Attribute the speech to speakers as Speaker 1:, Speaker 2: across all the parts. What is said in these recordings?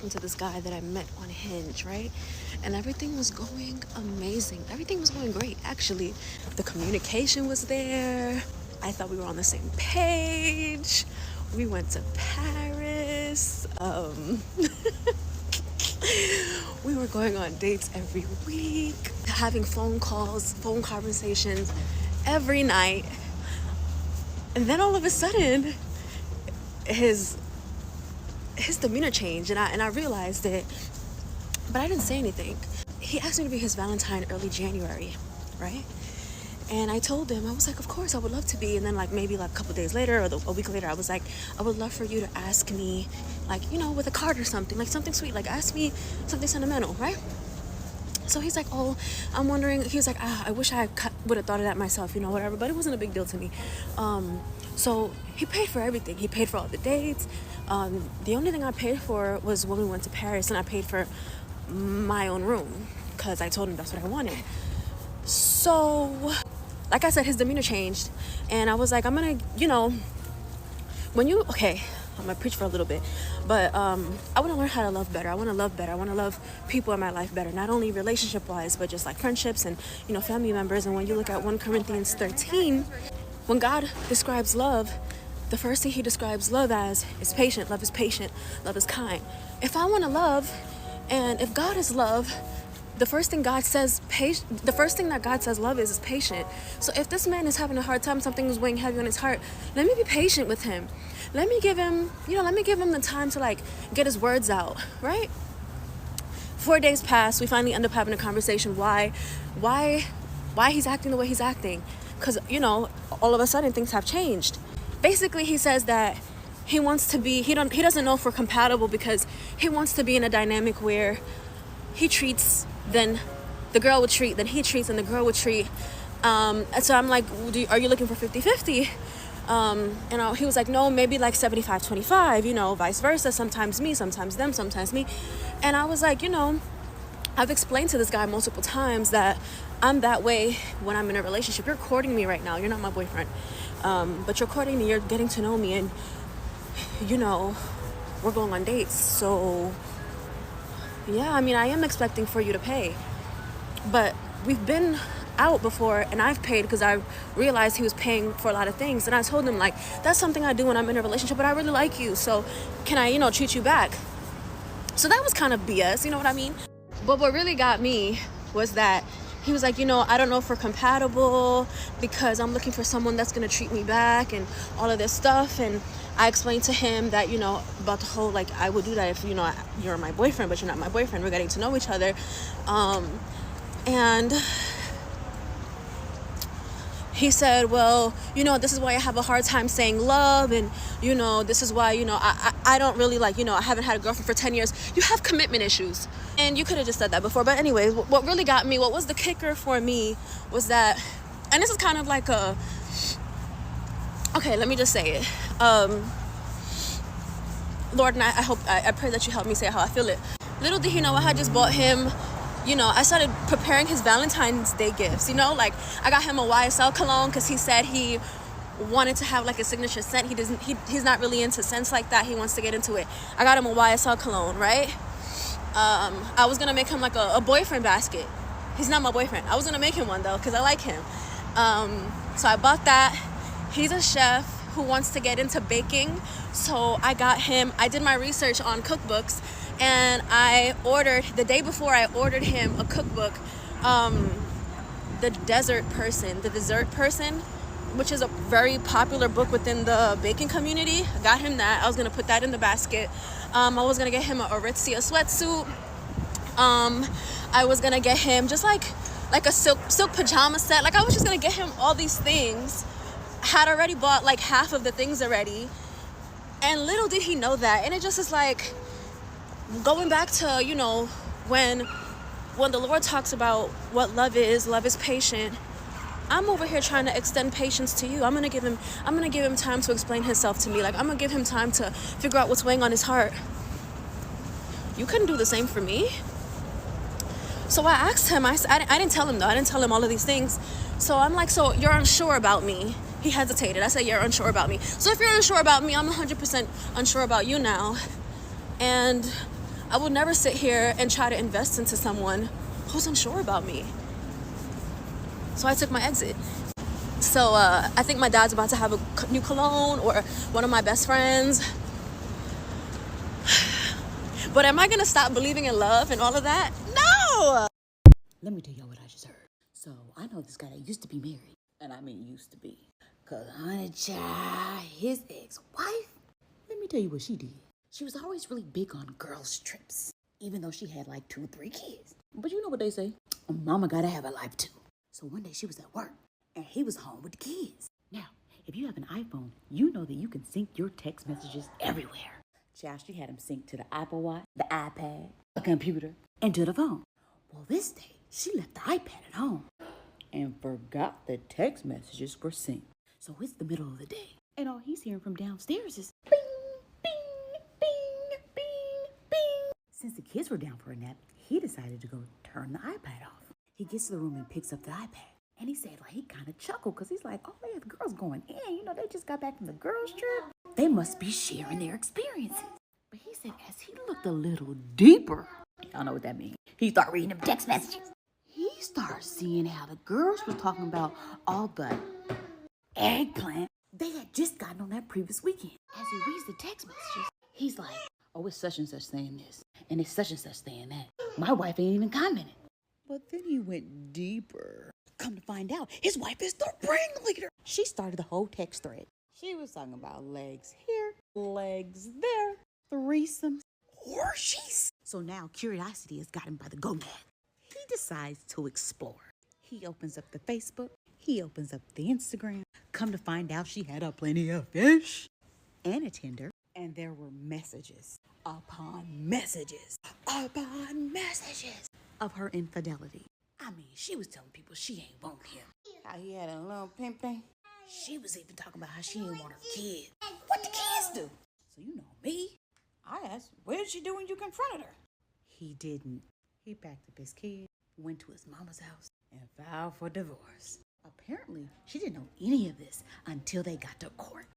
Speaker 1: talking to this guy that I met on Hinge, right? And everything was going amazing. Everything was going great, actually. The communication was there. I thought we were on the same page. We went to Paris. We were going on dates every week, having phone calls, phone conversations every night. And then all of a sudden, his demeanor changed, and I realized it, but I didn't say anything. He asked me to be his Valentine early January, right? And I told him, I was like, of course, I would love to be. And then maybe a couple days later or a week later, I was like, I would love for you to ask me, with a card or something, something sweet, ask me something sentimental, right? So he's like, oh, I'm wondering, he's like, I wish I would have thought of that myself, whatever, but it wasn't a big deal to me. So he paid for everything. He paid for all the dates. The only thing I paid for was when we went to Paris, and I paid for my own room because I told him that's what I wanted. So, like I said, his demeanor changed, and I was like, I'm gonna, I'm gonna preach for a little bit, but I want to learn how to love better. I want to love better. I want to love people in my life better, not only relationship wise, but just friendships and family members. And when you look at 1 Corinthians 13, when God describes love, the first thing he describes love as is patient. Love is patient. Love is kind. If I want to love, and if God is love, the first thing that God says love is patient. So if this man is having a hard time, something is weighing heavy on his heart, let me be patient with him. Let me give him the time to get his words out, right? 4 days pass. We finally end up having a conversation. Why he's acting the way he's acting? Because, all of a sudden things have changed. Basically, he says that he wants to be, he doesn't know if we're compatible because he wants to be in a dynamic where he treats, then the girl would treat, then he treats, and the girl would treat. And so I'm like, are you looking for 50-50? And he was like, no, maybe 75-25, vice versa. Sometimes me, sometimes them, sometimes me. And I was like, I've explained to this guy multiple times that I'm that way when I'm in a relationship. You're courting me right now. You're not my boyfriend. But you're courting me. You're getting to know me. And, we're going on dates. So, yeah, I am expecting for you to pay. But we've been out before, and I've paid because I realized he was paying for a lot of things. And I told him, that's something I do when I'm in a relationship, but I really like you. So can I, treat you back? So that was kind of BS, you know what I mean? But what really got me was that he was like, I don't know if we're compatible because I'm looking for someone that's going to treat me back and all of this stuff. And I explained to him that, about the whole, I would do that if, you're my boyfriend, but you're not my boyfriend. We're getting to know each other. And he said, well, this is why I have a hard time saying love. And, this is why, I don't really I haven't had a girlfriend for 10 years. You have commitment issues. And you could have just said that before. But anyways, what really got me, what was the kicker for me was that, and this is kind of okay, let me just say it. Lord, and I pray that you help me say how I feel it. Little did he know I had just bought him, I started preparing his Valentine's Day gifts, I got him a YSL cologne because he said he wanted to have a signature scent. He's not really into scents like that. He wants to get into it. I got him a YSL cologne, right? I was gonna make him a boyfriend basket. He's not my boyfriend. I was gonna make him one though because I like him. So I bought that. He's a chef who wants to get into baking, so I did my research on cookbooks, and the day before I ordered him a cookbook, The Dessert Person, which is a very popular book within the baking community. I got him that. I was gonna put that in the basket. I was gonna get him a Aritzia sweatsuit. I was gonna get him just like a silk pajama set. I was just gonna get him all these things. Had already bought half of the things already, and little did he know that. And it just is going back to when the Lord talks about what love is patient. I'm over here trying to extend patience to you. I'm gonna give him time to explain himself to me. I'm gonna give him time to figure out what's weighing on his heart. You couldn't do the same for me. So I asked him, I didn't tell him though. I didn't tell him all of these things. So I'm like, so you're unsure about me? He hesitated. I said, you're unsure about me. So if you're unsure about me, I'm 100% unsure about you now. And I will never sit here and try to invest into someone who's unsure about me. So I took my exit. So I think my dad's about to have a new cologne, or one of my best friends. But am I gonna stop believing in love and all of that? No!
Speaker 2: Let me tell y'all what I just heard. So I know this guy that used to be married. And I mean used to be. Cause honey child, his ex-wife, let me tell you what she did. She was always really big on girls' trips. Even though she had like 2 or 3 kids. But you know what they say? A mama gotta have a life too. So one day she was at work. And he was home with the kids. Now, if you have an iPhone, you know that you can sync your text messages everywhere. Child, she had him synced to the Apple Watch, the iPad, the computer, and to the phone. Well, this day, she left the iPad at home and forgot the text messages were synced. So it's the middle of the day, and all he's hearing from downstairs is bing, bing, bing, bing, bing. Since the kids were down for a nap, he decided to go turn the iPad off. He gets to the room and picks up the iPad. And he said, like, he kind of chuckled because he's like, oh, yeah, the girls going in. You know, they just got back from the girls' trip. They must be sharing their experiences. But he said, as he looked a little deeper, y'all know what that means. He started reading them text messages. He started seeing how the girls were talking about all the eggplant they had just gotten on that previous weekend. As he reads the text messages, he's like, oh, it's such and such saying this. And it's such and such saying that. My wife ain't even commented. But then he went deeper. Come to find out, his wife is the ringleader. She started the whole text thread. She was talking about legs here, legs there, threesomes, orgies. So now curiosity has got him by the gonad. He decides to explore. He opens up the Facebook. He opens up the Instagram. Come to find out, she had a plenty of fish and a Tinder. And there were messages upon messages upon messages of her infidelity. I mean, she was telling people she ain't want him. How he had a little pimpin'. She was even talking about how she didn't want her kid. What the kids do? So you know me. I asked, what did she do when you confronted her? He didn't. He packed up his kid, went to his mama's house, and filed for divorce. Apparently, she didn't know any of this until they got to court,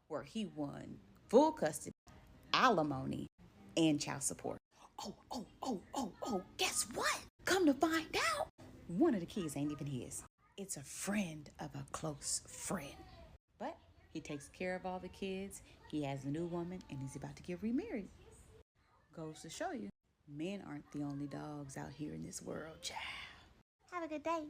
Speaker 2: where he won full custody, alimony, and child support. Oh, guess what? Come to find out, one of the kids ain't even his. It's a friend of a close friend. But he takes care of all the kids. He has a new woman, and he's about to get remarried. Goes to show you, men aren't the only dogs out here in this world, child. Have a good day.